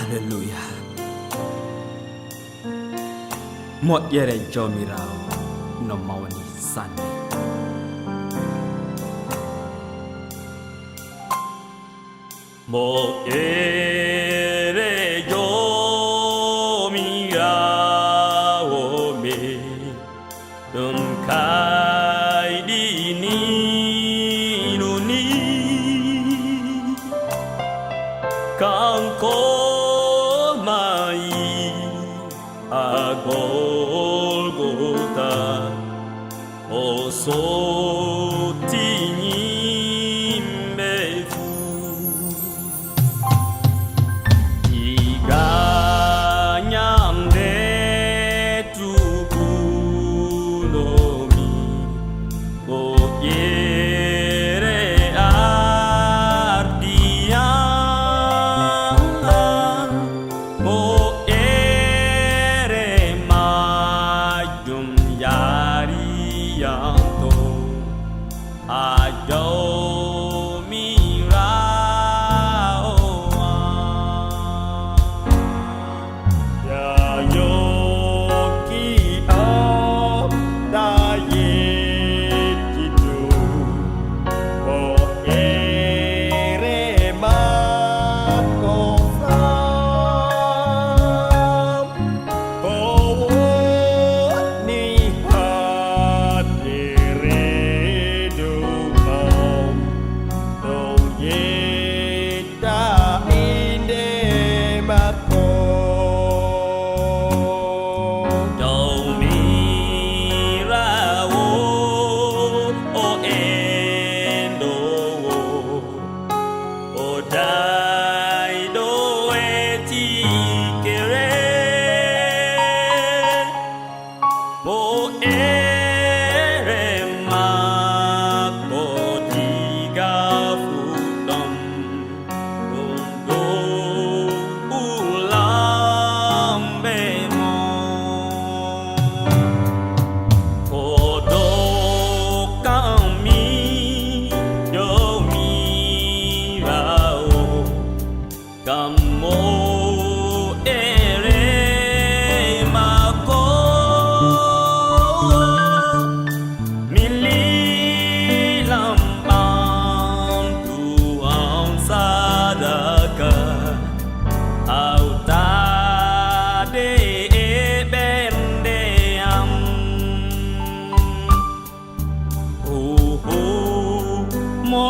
Hallelujah. Một giờ để cho mi rao nó mau ni san ni. Một giờ để cho mi rao mi đừng khai đi ni nu ni càng có mai a Golgotha o sotini mefu iganyamde tukunomi o yere ardia mo Ado mi rao ya yo ki o da ye ki tu o ere ma ko fra o ni ha mo